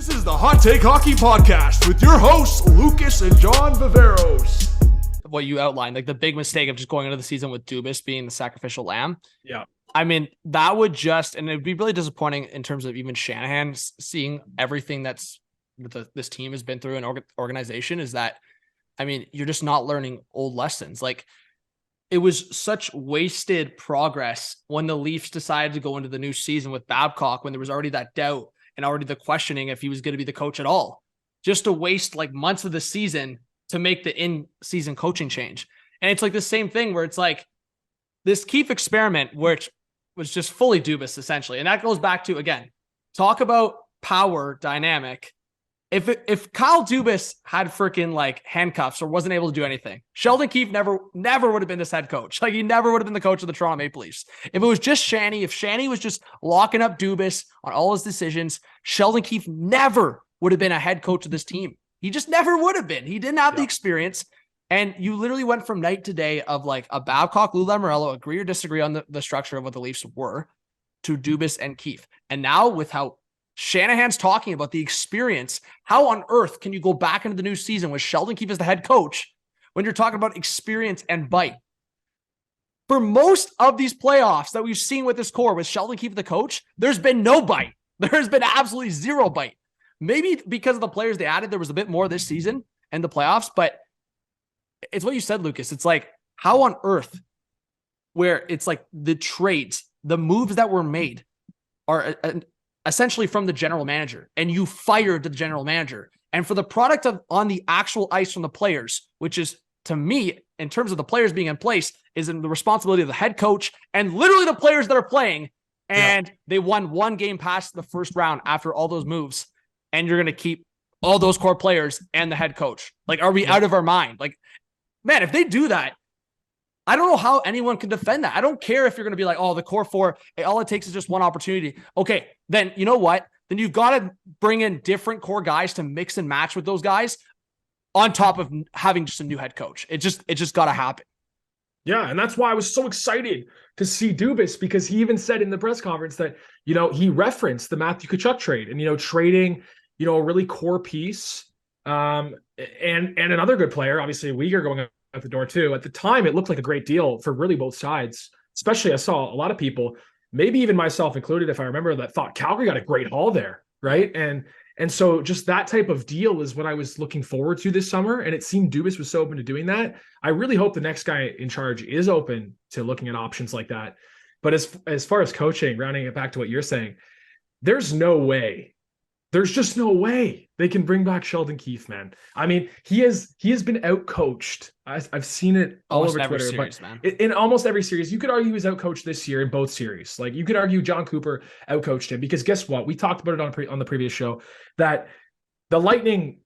This is the Hot Take Hockey Podcast with your hosts, Lucas and John Viveiros. What you outlined, like the big mistake of just going into the season with Dubas being the sacrificial lamb. Yeah. I mean, that would just, and it'd be really disappointing in terms of even Shanahan seeing everything that's this team has been through an organization is that, I mean, you're just not learning old lessons. Like, it was such wasted progress when the Leafs decided to go into the new season with Babcock, when there was already that doubt and already the questioning if he was going to be the coach at all, just to waste like months of the season to make the in-season coaching change. And it's like the same thing where it's like this Keefe experiment, which was just fully Dubas essentially. And that goes back to, again, talk about power dynamic. If Kyle Dubas had freaking like handcuffs or wasn't able to do anything, Sheldon Keefe never would have been this head coach. Like, he never would have been the coach of the Toronto Maple Leafs. If it was just Shanny, if Shanny was just locking up Dubas on all his decisions, Sheldon Keefe never would have been a head coach of this team. He just never would have been. He didn't have the experience. And you literally went from night to day of like a Babcock, Lou Lamoriello, agree or disagree on the structure of what the Leafs were, to Dubas and Keefe. And now with how Shanahan's talking about the experience, how on earth can you go back into the new season with Sheldon Keefe as the head coach when you're talking about experience and bite? For most of these playoffs that we've seen with this core, with Sheldon Keefe the coach, there's been no bite. There's been absolutely zero bite. Maybe because of the players they added, there was a bit more this season and the playoffs, but it's what you said, Lucas. It's like, how on earth, where it's like the trades, the moves that were made are essentially from the general manager, and you fired the general manager. And for the product of on the actual ice from the players, which is, to me, in terms of the players being in place, is in the responsibility of the head coach and literally the players that are playing. And they won one game past the first round after all those moves. And you're going to keep all those core players and the head coach. Like, are we out of our mind? Like, man, if they do that, I don't know how anyone can defend that. I don't care if you're going to be like, oh, the core four, all it takes is just one opportunity. Okay, then you know what? Then you've got to bring in different core guys to mix and match with those guys on top of having just a new head coach. It just got to happen. Yeah, and that's why I was so excited to see Dubas, because he even said in the press conference that, you know, he referenced the Matthew Tkachuk trade and, you know, trading, you know, a really core piece and another good player, obviously Weegar going out the door too. At the time, it looked like a great deal for really both sides. Especially, I saw a lot of people, maybe even myself included, if I remember, that thought Calgary got a great haul there, right? And so just that type of deal is what I was looking forward to this summer, and it seemed Dubas was so open to doing that. I really hope the next guy in charge is open to looking at options like that. But as far as coaching, rounding it back to what you're saying, there's just no way they can bring back Sheldon Keefe, man. I mean, he has been out-coached. I've seen it all over Twitter. Series, man. In almost every series. You could argue he was out-coached this year in both series. Like, you could argue John Cooper out-coached him, because guess what? We talked about it on the previous show, that the Lightning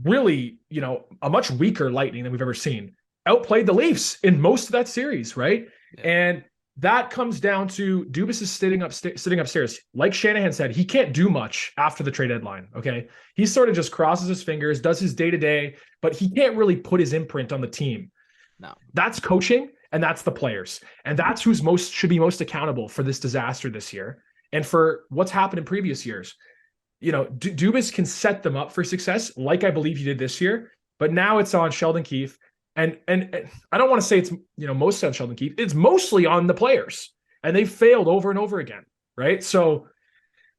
really, you know, a much weaker Lightning than we've ever seen, outplayed the Leafs in most of that series, right? Yeah. And that comes down to Dubas is sitting upstairs. Like Shanahan said, he can't do much after the trade deadline, okay? He sort of just crosses his fingers, does his day-to-day, but he can't really put his imprint on the team. No. That's coaching, and that's the players. And that's who's should be most accountable for this disaster this year and for what's happened in previous years. You know, Dubas can set them up for success, like I believe he did this year, but now it's on Sheldon Keefe. And I don't want to say it's, you know, mostly on Sheldon Keefe. It's mostly on the players, and they've failed over and over again, right? So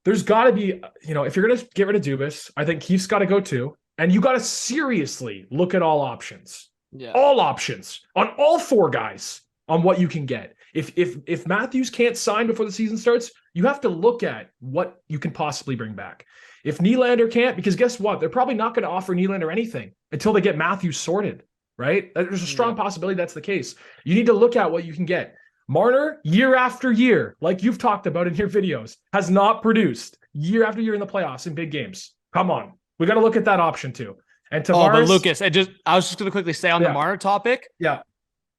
there's got to be, you know, if you're going to get rid of Dubas, I think Keefe's got to go too. And you got to seriously look at all options. Yeah. All options on all four guys on what you can get. If Matthews can't sign before the season starts, you have to look at what you can possibly bring back. If Nylander can't, because guess what? They're probably not going to offer Nylander anything until they get Matthews sorted. Right? There's a strong possibility that's the case. You need to look at what you can get. Marner, year after year, like you've talked about in your videos, has not produced year after year in the playoffs in big games. Come on. We got to look at that option too. And Tavares, but Lucas, I was just going to quickly say on the Marner topic. Yeah.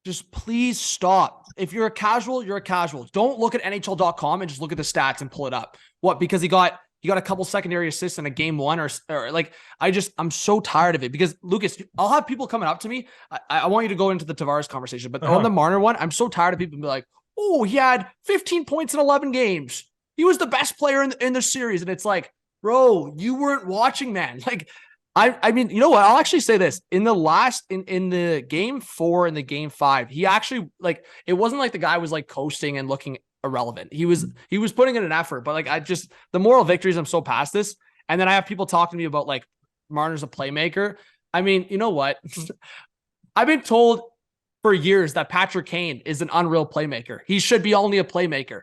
Just please stop. If you're a casual, you're a casual. Don't look at NHL.com and just look at the stats and pull it up. What? Because he got a couple secondary assists in a game one or like, I'm so tired of it, because Lucas, I'll have people coming up to me. I want you to go into the Tavares conversation, but on the Marner one, I'm so tired of people being like, oh, he had 15 points in 11 games. He was the best player in the series. And it's like, bro, you weren't watching, man. Like, I mean, you know what? I'll actually say this. In the game 4 and the game 5, he actually, like, it wasn't like the guy was like coasting and looking irrelevant. He was putting in an effort, but like, the moral victories, I'm so past this. And then I have people talking to me about like Marner's a playmaker. I mean, you know what? I've been told for years that Patrick Kane is an unreal playmaker. He should be only a playmaker.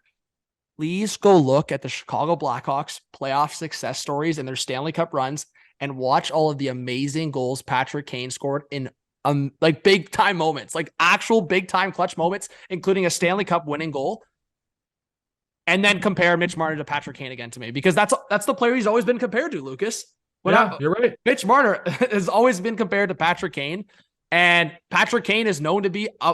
Please go look at the Chicago Blackhawks playoff success stories and their Stanley Cup runs and watch all of the amazing goals Patrick Kane scored in like big time moments, like actual big time clutch moments, including a Stanley Cup winning goal. And then compare Mitch Marner to Patrick Kane again to me, because that's the player he's always been compared to, Lucas. You're right. Mitch Marner has always been compared to Patrick Kane, and Patrick Kane is known to be a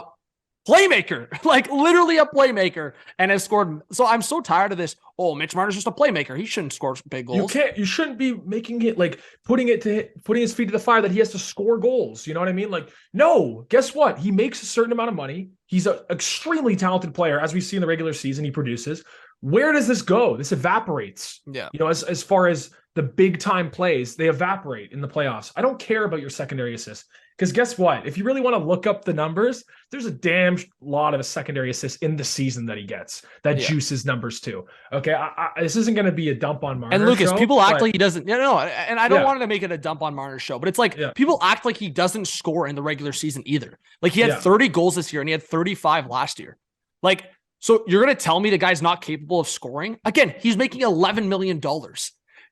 playmaker, like literally a playmaker, and has scored. So I'm so tired of this. Oh, Mitch Marner's just a playmaker. He shouldn't score big goals. You shouldn't be making it like putting his feet to the fire that he has to score goals. You know what I mean? Like, no, guess what? He makes a certain amount of money. He's an extremely talented player. As we see in the regular season, he produces. Where does this go? This evaporates. Yeah. You know, as far as the big time plays, they evaporate in the playoffs. I don't care about your secondary assists. Because guess what? If you really want to look up the numbers, there's a damn lot of secondary assists in the season that he gets that juices numbers too. Okay, this isn't going to be a dump on Marner. And Lucas, people act like he doesn't. No, and I don't want to make it a dump on Marner's show, but it's like people act like he doesn't score in the regular season either. Like he had 30 goals this year and he had 35 last year. Like, so you're going to tell me the guy's not capable of scoring? Again, he's making $11 million.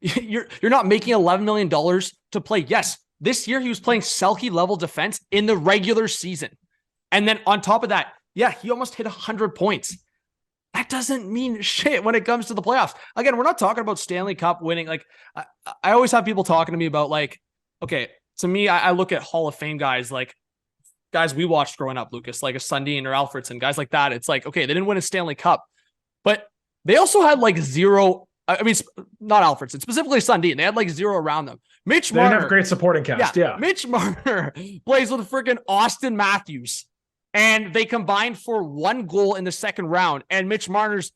You're not making $11 million to play. Yes. This year, he was playing Selke level defense in the regular season. And then on top of that, he almost hit 100 points. That doesn't mean shit when it comes to the playoffs. Again, we're not talking about Stanley Cup winning. Like, I always have people talking to me about, like, okay, to me, I look at Hall of Fame guys, like guys we watched growing up, Lucas, like a Sundin or Alfredson, guys like that. It's like, okay, they didn't win a Stanley Cup, but they also had like zero. I mean, not Alfredson, specifically Sundin. They had like zero around them. Mitch Marner. They didn't have a great supporting cast. Yeah. Mitch Marner plays with freaking Auston Matthews, and they combined for 1 goal in the second round. And Mitch Marner's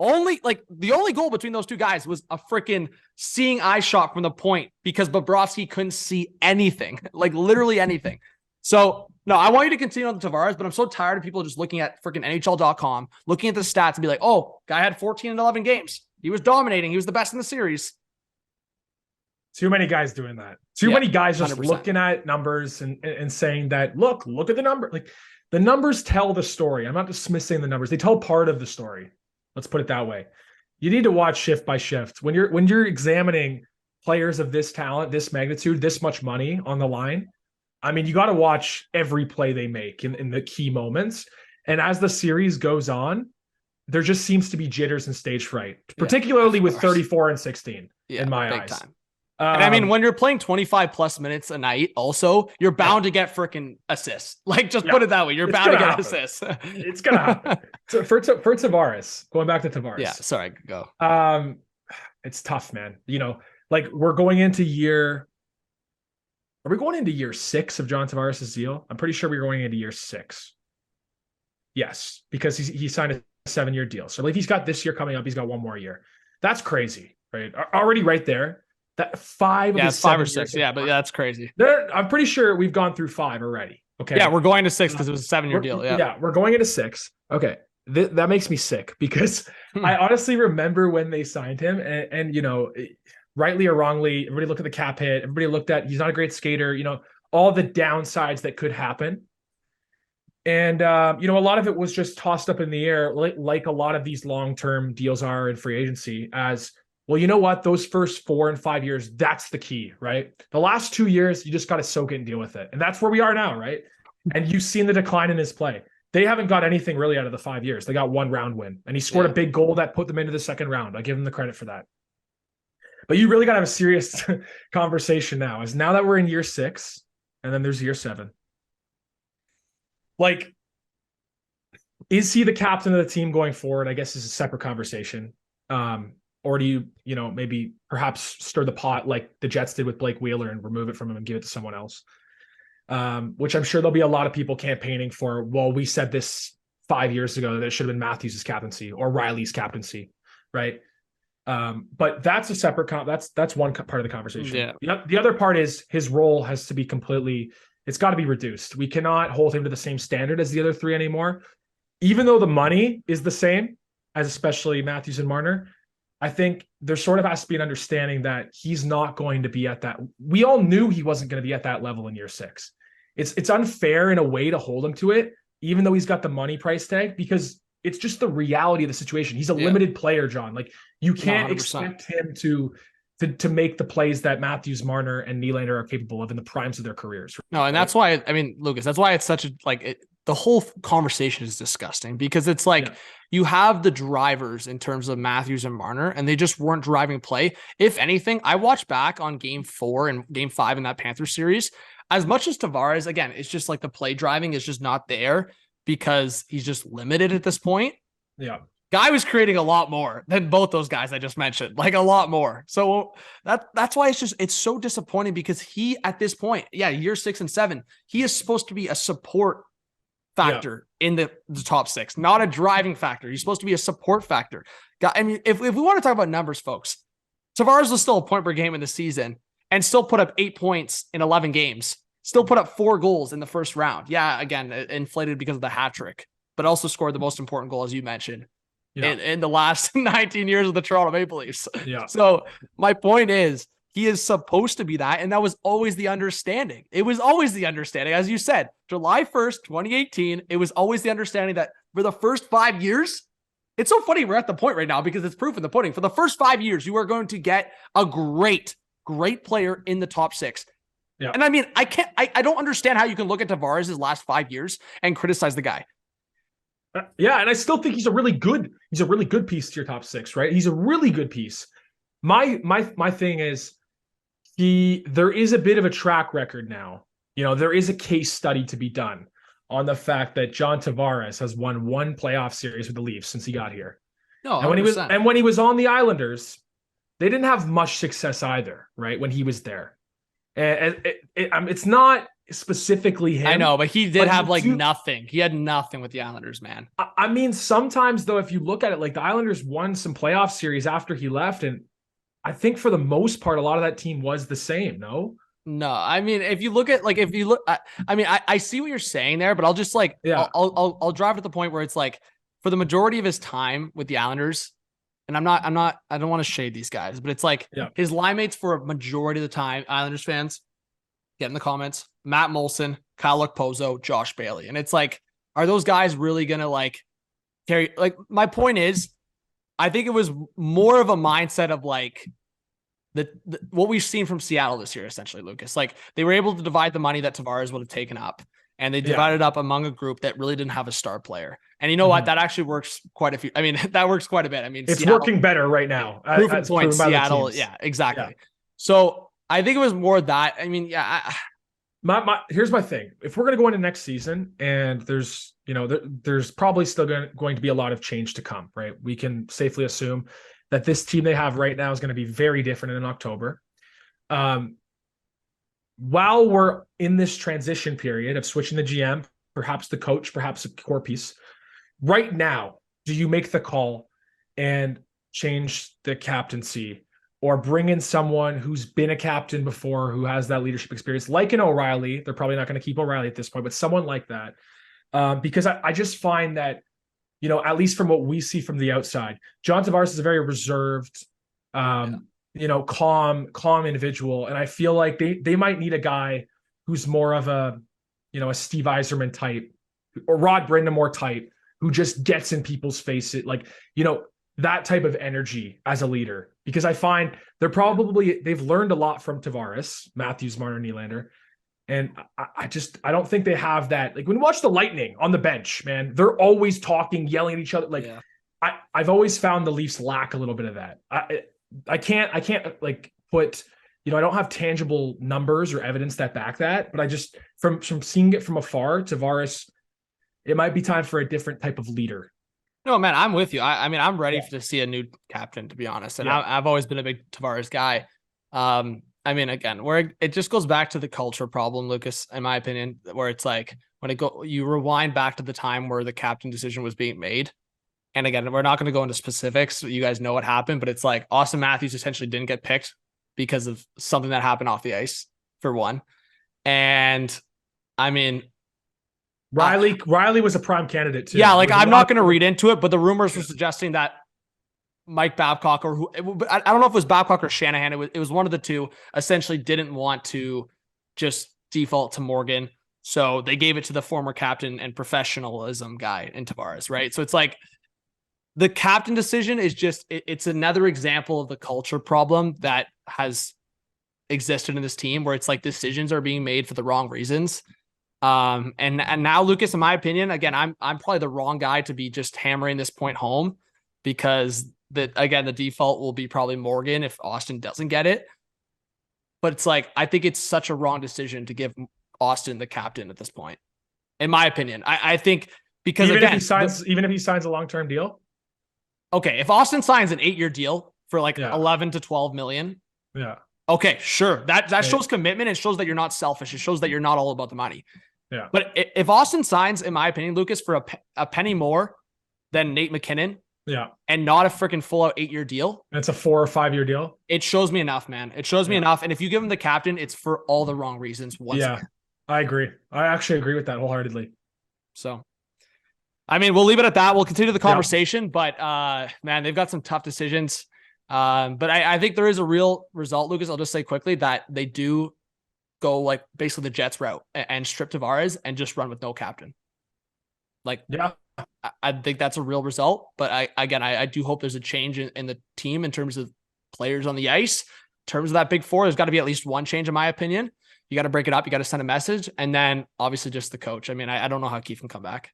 the only goal between those two guys was a freaking seeing eye shot from the point because Bobrovsky couldn't see anything, like literally anything. So, no, I want you to continue on the Tavares, but I'm so tired of people just looking at freaking NHL.com, looking at the stats and be like, oh, guy had 14 and 11 games. He was dominating. He was the best in the series. Too many guys doing that. Too many guys just 100%. Looking at numbers and saying that, look at the number. Like, the numbers tell the story. I'm not dismissing the numbers. They tell part of the story. Let's put it that way. You need to watch shift by shift. When you're examining players of this talent, this magnitude, this much money on the line, I mean, you got to watch every play they make in the key moments. And as the series goes on, there just seems to be jitters and stage fright, particularly with 34 and 16 in my eyes. Time. And I mean, when you're playing 25 plus minutes a night, also, you're bound to get freaking assists. Like, just put it that way. You're bound to get assists. It's going to happen. So for Tavares, going back to Tavares. Yeah, sorry, go. It's tough, man. You know, like are we going into year 6 of John Tavares' deal? I'm pretty sure we're going into year 6. Yes, because he signed a 7-year deal. So like he's got this year coming up. He's got 1 more year. That's crazy, right? Already right there. That 5. Yeah, 5 or 6. Yeah, but that's crazy. I'm pretty sure we've gone through 5 already. Okay. Yeah, we're going to 6 because it was a 7-year deal. Yeah, we're going into 6. Okay. That makes me sick because I honestly remember when they signed him and you know, rightly or wrongly, everybody looked at the cap hit. Everybody looked at he's not a great skater. You know, all the downsides that could happen. And, you know, a lot of it was just tossed up in the air, like a lot of these long-term deals are in free agency as, well, you know what? Those first 4 and 5 years, that's the key, right? The last 2 years, you just got to soak it and deal with it. And that's where we are now, right? And you've seen the decline in his play. They haven't got anything really out of the 5 years. They got 1 round win. And he scored a big goal that put them into the second round. I give him the credit for that. But you really got to have a serious conversation now. Now that we're in year 6, and then there's year 7. Like, is he the captain of the team going forward? I guess is a separate conversation. Or do you know, maybe perhaps stir the pot like the Jets did with Blake Wheeler and remove it from him and give it to someone else? Which I'm sure there'll be a lot of people campaigning for. Well, we said this 5 years ago that it should have been Matthews' captaincy or Riley's captaincy, right? But that's a separate that's one part of the conversation. Yeah. The other part is his role has to be it's got to be reduced. We cannot hold him to the same standard as the other three anymore. Even though the money is the same, as especially Matthews and Marner, I think there sort of has to be an understanding that he's not going to be at that. We all knew he wasn't going to be at that level in year 6. It's unfair in a way to hold him to it, even though he's got the money price tag, because it's just the reality of the situation. He's a limited player, John. Like, you can't 100%. expect him to make the plays that Matthews, Marner, and Nylander are capable of in the primes of their careers. No, and that's why, I mean, Lucas, that's why it's such a, the whole conversation is disgusting, because it's like, you have the drivers in terms of Matthews and Marner, and they just weren't driving play. If anything, I watched back on game 4 and game 5 in that Panthers series. As much as Tavares, again, it's just like the play driving is just not there because he's just limited at this point. Yeah. Guy was creating a lot more than both those guys I just mentioned, like a lot more. So that's why it's so disappointing, because he, at this point, year 6 and 7, he is supposed to be a support factor in the top 6, not a driving factor. He's supposed to be a support factor. I mean, if we want to talk about numbers, folks, Tavares was still a point per game in the season and still put up 8 points in 11 games, still put up 4 goals in the first round. Yeah, again, inflated because of the hat trick, but also scored the most important goal, as you mentioned, in the last 19 years of the Toronto Maple Leafs. Yeah. So my point is, he is supposed to be that, and that was always the understanding. It was always the understanding, as you said, July 1st, 2018, it was always the understanding that for the first 5 years, it's so funny we're at the point right now because it's proof in the pudding. For the first 5 years, you are going to get a great player in the top 6. Yeah. And I mean, I don't understand how you can look at Tavares' last 5 years and criticize the guy. Yeah, and I still think he's a really good piece to your top 6, right? He's a really good piece. My thing is, there is a bit of a track record now. You know, there is a case study to be done on the fact that John Tavares has won 1 playoff series with the Leafs since he got here. No, and when he was on the Islanders, they didn't have much success either, right? When he was there, and it's not specifically him. I know, but he did have nothing. He had nothing with the Islanders, man. I mean, sometimes though, if you look at it, like the Islanders won some playoff series after he left, and I think for the most part, a lot of that team was the same. No, I mean, if you look at I see what you're saying there, but I'll just I'll drive at the point where it's like, for the majority of his time with the Islanders, and I don't want to shade these guys, but it's like his line mates for a majority of the time, Islanders fans, get in the comments, Matt Molson, Kyle Okposo, Josh Bailey. And it's like, are those guys really going to carry? My point is, I think it was more of a mindset of what we've seen from Seattle this year, essentially, Lucas. They were able to divide the money that Tavares would have taken up, and they divided up among a group that really didn't have a star player. And you know what? That actually works that works quite a bit. I mean, it's Seattle, working better right now. Proven point, Seattle. Yeah, exactly. Yeah. So I think it was more that. I mean, here's my thing. If we're going to go into next season, and there's probably still going to be a lot of change to come, right? We can safely assume that this team they have right now is going to be very different in October. While we're in this transition period of switching the GM, perhaps the coach, perhaps a core piece, right now, do you make the call and change the captaincy, or bring in someone who's been a captain before, who has that leadership experience, like an O'Reilly? They're probably not going to keep O'Reilly at this point, but someone like that. Because I just find that, at least from what we see from the outside, John Tavares is a very reserved, calm individual. And I feel like they might need a guy who's more of a Steve Yzerman type, or Rod Brindamore type, who just gets in people's faces, that type of energy as a leader. Because I find they've learned a lot from Tavares, Matthews, Marner, Nylander. And I don't think they have that. When you watch the Lightning on the bench, man, they're always talking, yelling at each other. I've always found the Leafs lack a little bit of that. I can't put, I don't have tangible numbers or evidence that back that, but I just, from seeing it from afar, Tavares, it might be time for a different type of leader. No, man, I'm with you. I mean, I'm ready to see a new captain, to be honest. And I've always been a big Tavares guy. I mean, again, where it just goes back to the culture problem, Lucas, in my opinion, where it's when you rewind back to the time where the captain decision was being made, And again, we're not going to go into specifics. You guys know what happened, but it's like Auston Matthews essentially didn't get picked because of something that happened off the ice, for one. And I mean, Riley was a prime candidate too. Yeah, like I'm not going to read into it, but the rumors were suggesting that Mike Babcock I don't know if it was Babcock or Shanahan. It was one of the two. Essentially, didn't want to just default to Morgan, so they gave it to the former captain and professionalism guy in Tavares, right? So it's like the captain decision is just it's another example of the culture problem that has existed in this team, where it's like decisions are being made for the wrong reasons. And now, Lucas, in my opinion, again, I'm probably the wrong guy to be just hammering this point home, because the default will be probably Morgan if Auston doesn't get it. But it's like, I think it's such a wrong decision to give Auston the captain at this point, in my opinion. I think because even again, if he signs a long-term deal. Okay. If Auston signs an 8-year deal for like 11 to 12 million. Yeah. Okay, sure. That shows commitment. It shows that you're not selfish. It shows that you're not all about the money. Yeah. But if Auston signs, in my opinion, Lucas, for a penny more than Nate McKinnon, and not a freaking full-out 8-year deal, it's a 4 or 5-year deal. It shows me enough, man. It shows me enough. And if you give him the captain, it's for all the wrong reasons. Again. I agree. I actually agree with that wholeheartedly. So, I mean, we'll leave it at that. We'll continue the conversation, but man, they've got some tough decisions. But I think there is a real result, Lucas. I'll just say quickly that they do go like basically the Jets route and strip Tavares and just run with no captain. Like, I think that's a real result. But I do hope there's a change in the team in terms of players on the ice. In terms of that big four, there's got to be at least one change, in my opinion. You got to break it up. You got to send a message. And then obviously just the coach. I mean, I don't know how Keefe can come back.